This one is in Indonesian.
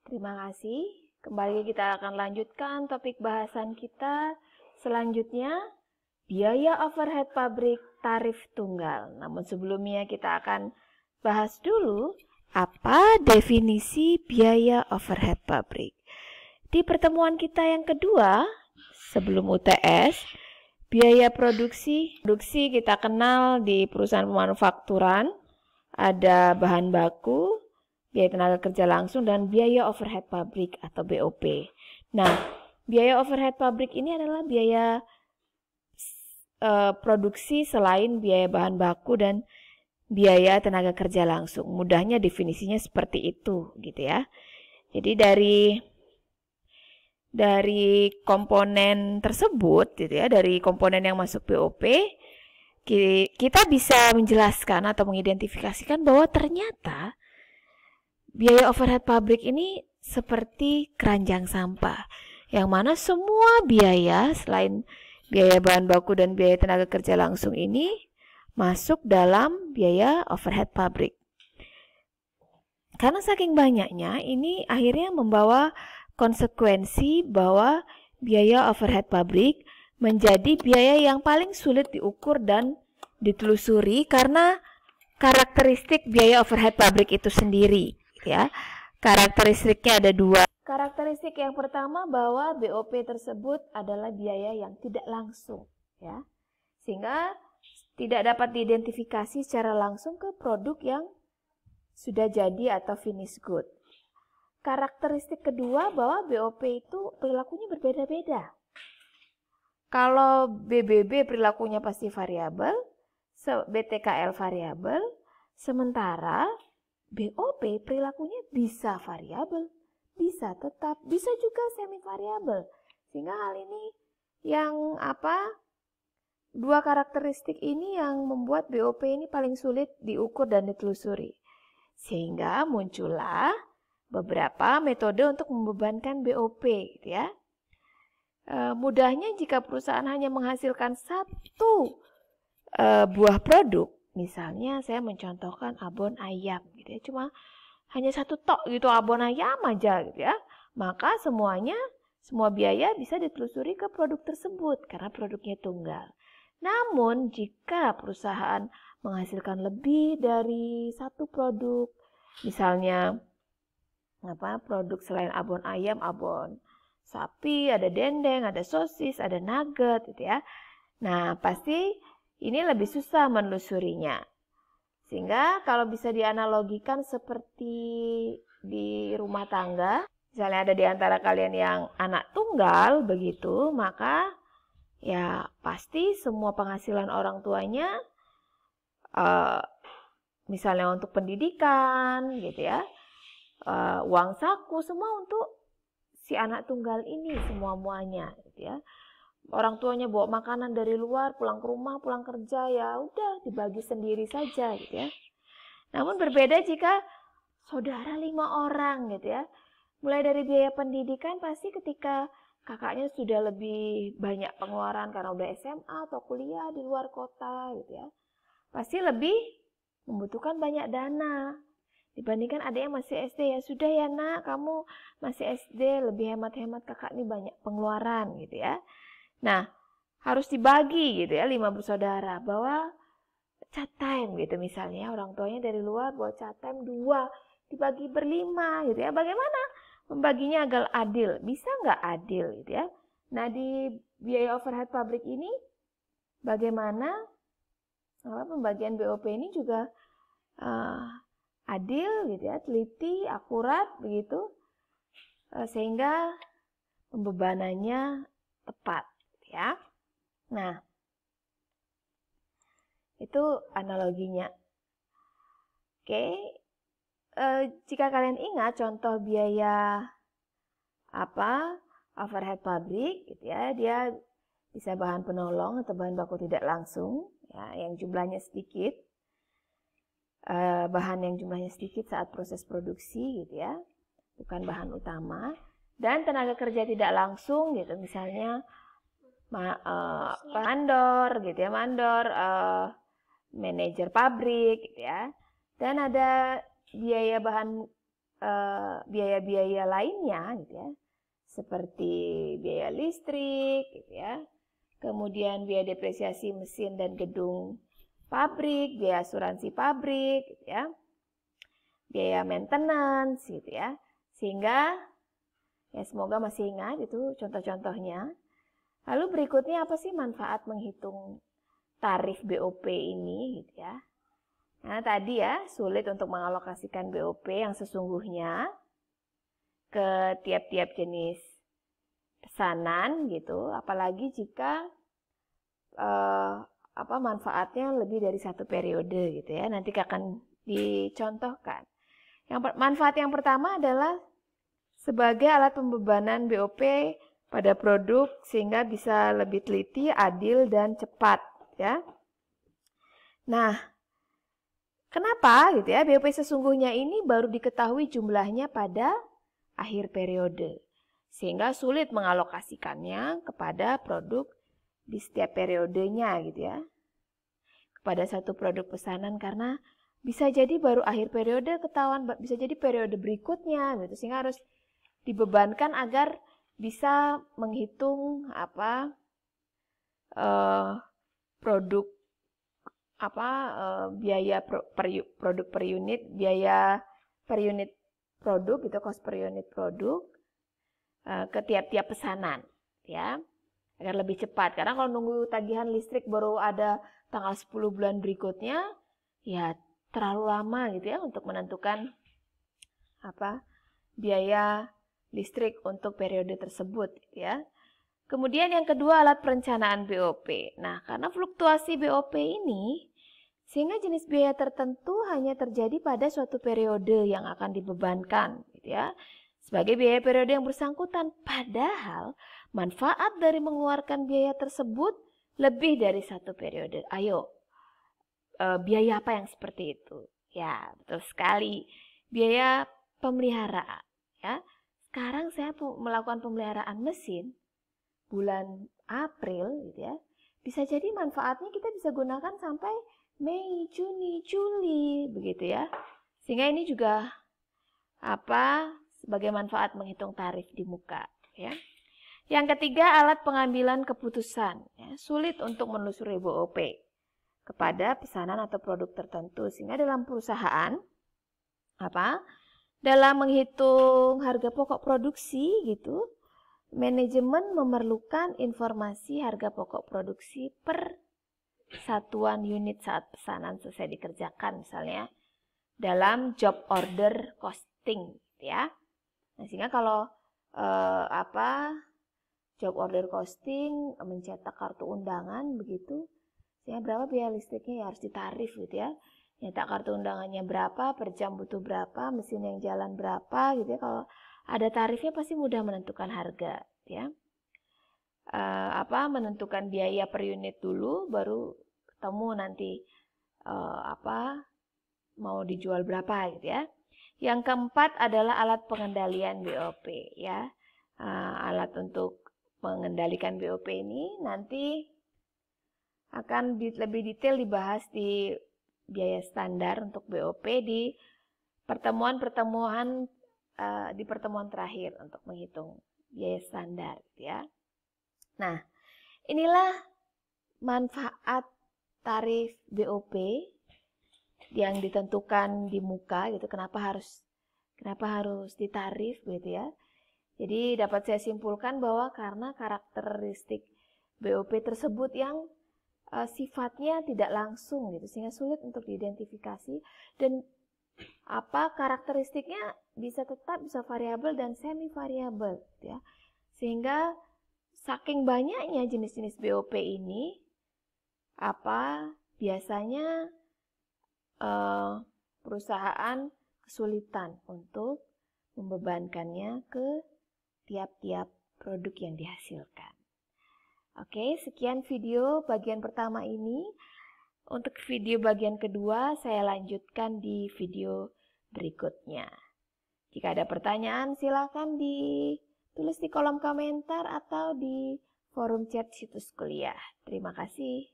Terima kasih. Kembali kita akan lanjutkan topik bahasan kita selanjutnya, biaya overhead pabrik tarif tunggal. Namun sebelumnya kita akan bahas dulu apa definisi biaya overhead pabrik. Di pertemuan kita yang kedua, sebelum UTS, biaya produksi kita kenal di perusahaan pemanufakturan, ada bahan baku, biaya tenaga kerja langsung, dan biaya overhead pabrik atau BOP. Nah, biaya overhead pabrik ini adalah biaya produksi selain biaya bahan baku dan biaya tenaga kerja langsung. Mudahnya definisinya seperti itu, gitu ya. Jadi dari komponen tersebut, gitu ya, dari komponen yang masuk BOP, kita bisa menjelaskan atau mengidentifikasikan bahwa ternyata biaya overhead pabrik ini seperti keranjang sampah, yang mana semua biaya selain biaya bahan baku dan biaya tenaga kerja langsung ini masuk dalam biaya overhead pabrik. Karena saking banyaknya, ini akhirnya membawa konsekuensi bahwa biaya overhead pabrik menjadi biaya yang paling sulit diukur dan ditelusuri karena karakteristik biaya overhead pabrik itu sendiri, ya. Karakteristiknya ada dua. Karakteristik yang pertama bahwa BOP tersebut adalah biaya yang tidak langsung, ya. Sehingga tidak dapat diidentifikasi secara langsung ke produk yang sudah jadi atau finished good. Karakteristik kedua bahwa BOP itu perilakunya berbeda-beda. Kalau BBB perilakunya pasti variabel, BTKL variabel, sementara BOP perilakunya bisa variabel, bisa tetap, bisa juga semi variabel. Sehingga hal ini dua karakteristik ini yang membuat BOP ini paling sulit diukur dan ditelusuri. Sehingga muncullah beberapa metode untuk membebankan BOP, gitu ya. Mudahnya jika perusahaan hanya menghasilkan satu buah produk, misalnya saya mencontohkan abon ayam, gitu ya, cuma hanya satu tok gitu abon ayam aja, gitu ya, maka semua biaya bisa ditelusuri ke produk tersebut karena produknya tunggal. Namun jika perusahaan menghasilkan lebih dari satu produk, misalnya produk selain abon ayam, abon sapi, ada dendeng, ada sosis, ada nugget, gitu ya. Nah, pasti ini lebih susah menelusurinya. Sehingga kalau bisa dianalogikan seperti di rumah tangga, misalnya ada di antara kalian yang anak tunggal begitu, maka ya pasti semua penghasilan orang tuanya misalnya untuk pendidikan, gitu ya, uang saku, semua untuk si anak tunggal ini semua-muanya, gitu ya. Orang tuanya bawa makanan dari luar, pulang ke rumah, pulang kerja, ya udah dibagi sendiri saja, gitu ya. Namun berbeda jika saudara 5 orang, gitu ya. Mulai dari biaya pendidikan pasti ketika kakaknya sudah lebih banyak pengeluaran karena udah SMA atau kuliah di luar kota, gitu ya. Pasti lebih membutuhkan banyak dana dibandingkan ada yang masih SD. Ya sudah ya nak, kamu masih SD, lebih hemat-hemat, kakak ini banyak pengeluaran, gitu ya. Nah, harus dibagi, gitu ya, 5 bersaudara, bahwa chat time, gitu misalnya, orang tuanya dari luar bawa chat time 2, dibagi berlima, gitu ya. Bagaimana membaginya agar adil? Bisa nggak adil, gitu ya. Nah, di biaya overhead pabrik ini bagaimana pembagian BOP ini juga adil, gitu ya, teliti, akurat, begitu, sehingga pembebanannya tepat, ya. Nah, itu analoginya. Oke, jika kalian ingat contoh biaya overhead pabrik, gitu ya, dia bisa bahan penolong atau bahan baku tidak langsung, ya, yang jumlahnya sedikit, bahan yang jumlahnya sedikit saat proses produksi, gitu ya, bukan bahan utama, dan tenaga kerja tidak langsung, gitu, misalnya mandor, gitu ya, manajer pabrik, gitu ya, dan ada biaya bahan biaya-biaya lainnya gitu ya, seperti biaya listrik gitu ya, kemudian biaya depresiasi mesin dan gedung pabrik, biaya asuransi pabrik gitu ya, biaya maintenance gitu ya, sehingga ya semoga masih ingat itu contoh-contohnya. Lalu berikutnya apa sih manfaat menghitung tarif BOP ini gitu ya. Nah, tadi ya sulit untuk mengalokasikan BOP yang sesungguhnya ke tiap-tiap jenis pesanan gitu, apalagi jika manfaatnya lebih dari satu periode gitu ya. Nanti akan dicontohkan. Manfaat yang pertama adalah sebagai alat pembebanan BOP pada produk sehingga bisa lebih teliti, adil dan cepat ya. Nah, kenapa gitu ya? BOP sesungguhnya ini baru diketahui jumlahnya pada akhir periode. Sehingga sulit mengalokasikannya kepada produk di setiap periodenya gitu ya. Kepada satu produk pesanan karena bisa jadi baru akhir periode ketahuan, bisa jadi periode berikutnya gitu. Sehingga harus dibebankan agar bisa menghitung produk biaya produk per unit, biaya per unit produk gitu, cost per unit produk ke tiap-tiap pesanan ya, agar lebih cepat. Karena kalau nunggu tagihan listrik baru ada tanggal 10 bulan berikutnya ya terlalu lama gitu ya untuk menentukan biaya listrik untuk periode tersebut gitu ya. Kemudian yang kedua alat perencanaan BOP. Nah, karena fluktuasi BOP ini sehingga jenis biaya tertentu hanya terjadi pada suatu periode yang akan dibebankan gitu ya. Sebagai biaya periode yang bersangkutan, padahal manfaat dari mengeluarkan biaya tersebut lebih dari satu periode. Ayo, biaya apa yang seperti itu? Ya, betul sekali. Biaya pemeliharaan ya. Sekarang saya melakukan pemeliharaan mesin bulan April gitu ya. Bisa jadi manfaatnya kita bisa gunakan sampai Mei, Juni, Juli begitu ya. Sehingga ini juga sebagai manfaat menghitung tarif di muka ya. Yang ketiga, alat pengambilan keputusan ya. Sulit untuk menelusuri BOP kepada pesanan atau produk tertentu sehingga dalam perusahaan dalam menghitung harga pokok produksi gitu, manajemen memerlukan informasi harga pokok produksi per satuan unit saat pesanan selesai dikerjakan misalnya dalam job order costing ya. Nah, sehingga kalau job order costing mencetak kartu undangan begitu, sehingga berapa biaya listriknya ya harus ditarif gitu ya. Nyetak kartu undangannya berapa, per jam butuh berapa, mesin yang jalan berapa gitu ya. Kalau ada tarifnya pasti mudah menentukan harga ya. Menentukan biaya per unit dulu baru ketemu nanti mau dijual berapa gitu ya. Yang keempat adalah alat pengendalian BOP ya. Alat untuk mengendalikan BOP ini nanti akan lebih detail dibahas di biaya standar untuk BOP di pertemuan terakhir untuk menghitung biaya standar ya. Nah, inilah manfaat tarif BOP yang ditentukan di muka gitu. Kenapa harus ditarif gitu ya. Jadi dapat saya simpulkan bahwa karena karakteristik BOP tersebut yang sifatnya tidak langsung gitu sehingga sulit untuk diidentifikasi dan karakteristiknya bisa variabel dan semi variabel gitu ya. Sehingga saking banyaknya jenis-jenis BOP ini biasanya perusahaan kesulitan untuk membebankannya ke tiap-tiap produk yang dihasilkan. Oke, sekian video bagian pertama ini. Untuk video bagian kedua, saya lanjutkan di video berikutnya. Jika ada pertanyaan, silakan ditulis di kolom komentar atau di forum chat situs kuliah. Terima kasih.